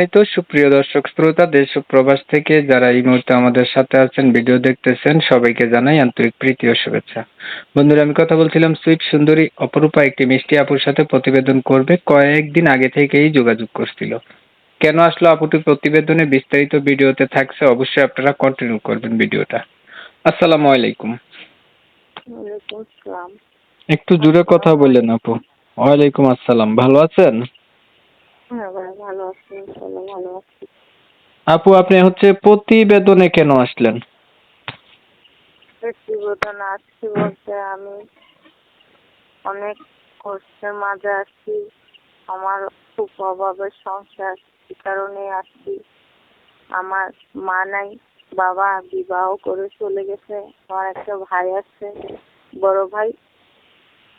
এই তো সুপ্রিয় দর্শক শ্রোতা দেশ ও প্রবাস থেকে যারা এই মুহূর্তে আমাদের সাথে আছেন ভিডিও দেখতেছেন সবাইকে জানাই আন্তরিক প্রীতি ও শুভেচ্ছা। বন্ধুরা আমি কথা বলছিলাম সুইট সুন্দরী অপরূপা একটি মিষ্টি আপুর সাথে প্রতিবেদন করবে কয়েকদিন আগে থেকেই যোগাযোগ করছিল। কেন আসলো আপুটি প্রতিবেদনে বিস্তারিত ভিডিওতে থাকছে, অবশ্যই আপনারা কন্টিনিউ করবেন ভিডিওটা। আসসালামু আলাইকুম। ওয়ালাইকুম আসসালাম। একটু জোরে কথা বললেন আপু। ওয়ালাইকুম আসসালাম, ভালো আছেন? হ্যাঁ ভাই, ভালো আছি, ইনশাআল্লাহ ভালো আছি। আপু আপনি প্রতিবেদনে কেন আসলেন? প্রতিবেদন আসছি বলতে আমি অনেক কষ্টের মাঝে আছি। আমার খুব অভাবের সংসার, এই কারণে আসছি। আমার মা নাই, বাবা বিবাহ করে চলে গেছে। আমার একটা ভাই আছে, বড় ভাই,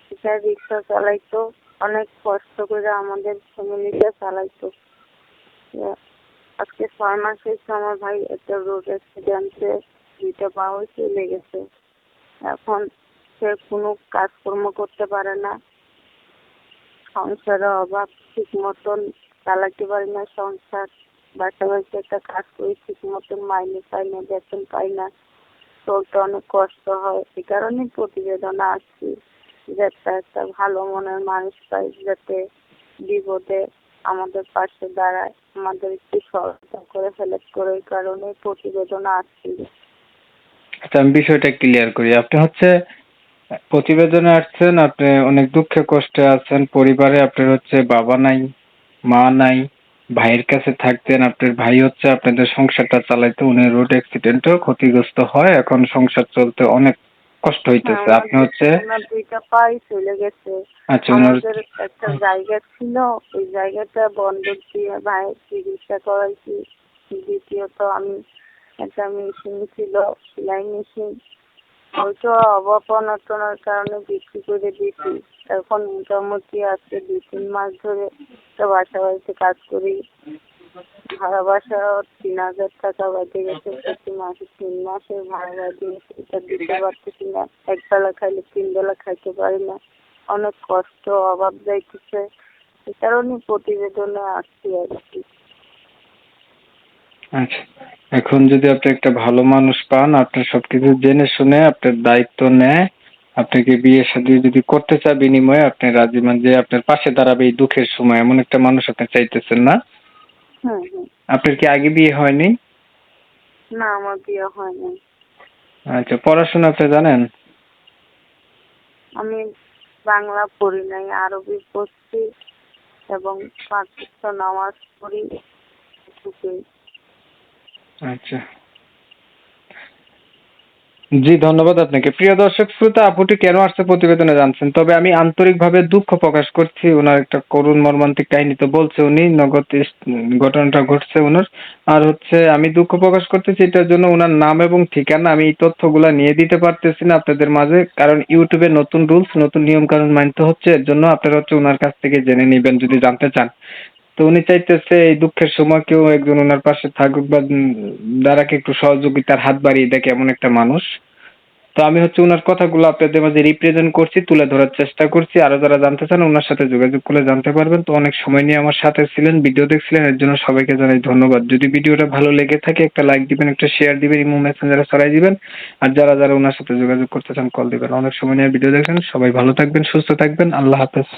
সেটা রিক্সা চালাইতো, অনেক কষ্ট করে আমাদের ফ্যামিলিটা চালাইতো। আজকে 6 মাস হয়েছে আমার ভাই একটা রোড অ্যাক্সিডেন্টে 2টা পাও চলে গেছে। এখন সে কোনো কাজকর্ম করতে পারে না, সংসারের অভাব, ঠিক মতন চালাতে পারি না সংসার। বাসা বাড়িতে একটা কাজ করি, ঠিক মতন মাইনে পাই না, বেতন পাই না, চলতে অনেক কষ্ট হয়। এই কারণেই প্রতিবেদনে আসছি, যাতে একটা ভালো মনের মানুষ পাই, যাতে বিপদে আমাদের পাশে দাঁড়ায়, আমাদের একটু সহায়তা করে, হেল্প করে। এই কারণে প্রতিবেদনে আসছি। আচ্ছা, আমি বিষয়টা ক্লিয়ার করি। আপনি প্রতিবেদনে আসছেন, আপনি অনেক দুঃখে কষ্টে আছেন, পরিবারে আপনার বাবা নাই, মা নাই, ভাইয়ের কাছে থাকতেন। আপনার ভাই আপনাদের সংসারটা চালাইতো, উনি রোড অ্যাক্সিডেন্টে ক্ষতিগ্রস্ত হয়, এখন সংসার চলতে অনেক কষ্ট হ্যাঁ, হইতেছে। আপনি ওনার 2টা পাই চলে গেছে। আচ্ছা ওনার আমাদের একটা জায়গা ছিল, ওই জায়গাটা বন্ধক দিয়ে ভাই চিকিৎসা করাইছি। দ্বিতীয়ত আমি একটা মেশিন ছিল, সেলাই মেশিন, ওইটা অভাব অনটনের কারণে বিক্রি করে দিয়েছি। এখন মোটামুটি আজকে 2-3 মাস ধরে একটা বাসা বাড়িতে কাজ করি। ভাড়া বাসা 3,000 টাকা বেঁধে গেছে, প্রতি মাসে 3 মাসের ভাড়া বেঁধে গেছে। এটা দিতে পারতেছি না, একবেলা খাইলে 3 বেলা খাইতে পারি না, অনেক কষ্ট, অভাব যাইতেছে। এই কারণে প্রতিবেদনে আসছি আর কি। আচ্ছা, এখন যদি আপনি একটা ভালো মানুষ পান, আপনার সবকিছু জেনে শুনে আপনার দায়িত্ব নেয়, আপনাকে বিয়ে শাদী যদি করতে চায়, বিনিময়ে আপনি রাজি মান যে আপনার পাশে দাঁড়াবে এই দুঃখের সময়, এমন একটা মানুষ আপনি চাইতেছেন না? হুম হুম। আপনার কি আগে বিয়ে হয়নি? না, আমার বিয়ে হয়নি। আচ্ছা, পড়াশোনা আপনি জানেন? আমি বাংলা পড়ি নাই, আরবি পড়ছি এবং 5 ওয়াক্ত নামাজ পড়ি। এটুকুই। আচ্ছা, জি ধন্যবাদ আপনাকে। প্রিয় দর্শক শ্রোতা, আপুটি কেন আসছে প্রতিবেদনে জানছেন, তবে আমি আন্তরিকভাবে দুঃখ প্রকাশ করছি। ওনার একটা করুণ মর্মান্তিক কাহিনী তো বলছে উনি, নগদ ঘটনাটা ঘটছে ওনার। আর আমি দুঃখ প্রকাশ করতেছি এটার জন্য, ওনার নাম এবং ঠিকানা আমি এই তথ্যগুলা নিয়ে দিতে পারতেছি না আপনাদের মাঝে, কারণ ইউটিউবে নতুন রুলস, নতুন নিয়ম কানুন মানতে হচ্ছে। এর জন্য আপনারা ওনার কাছ থেকে জেনে নিবেন যদি জানতে চান। তো উনি চাইতেছে এই দুঃখের সময় কেউ একজন ওনার পাশে থাকুক, বা দ্বারাকে একটু সহযোগিতার হাত বাড়িয়ে দেখে, এমন একটা মানুষ। তো আমি ওনার কথাগুলো আপনাদের মাঝে রিপ্রেজেন্ট করছি, তুলে ধরার চেষ্টা করছি। আরো যারা জানতে চান ওনার সাথে যোগাযোগ করলে জানতে পারবেন। তো অনেক সময় নিয়ে আমার সাথে ছিলেন, ভিডিও দেখছিলেন, এর জন্য সবাইকে জানাই ধন্যবাদ। যদি ভিডিওটা ভালো লেগে থাকে একটা লাইক দিবেন, একটা শেয়ার দিবেন, ইমো মেসেঞ্জারে ছড়াই দিবেন। আর যারা যারা ওনার সাথে যোগাযোগ করতে চান কল দিবেন। অনেক সময় নিয়ে ভিডিও দেখেন, সবাই ভালো থাকবেন, সুস্থ থাকবেন, আল্লাহ হাফেজ।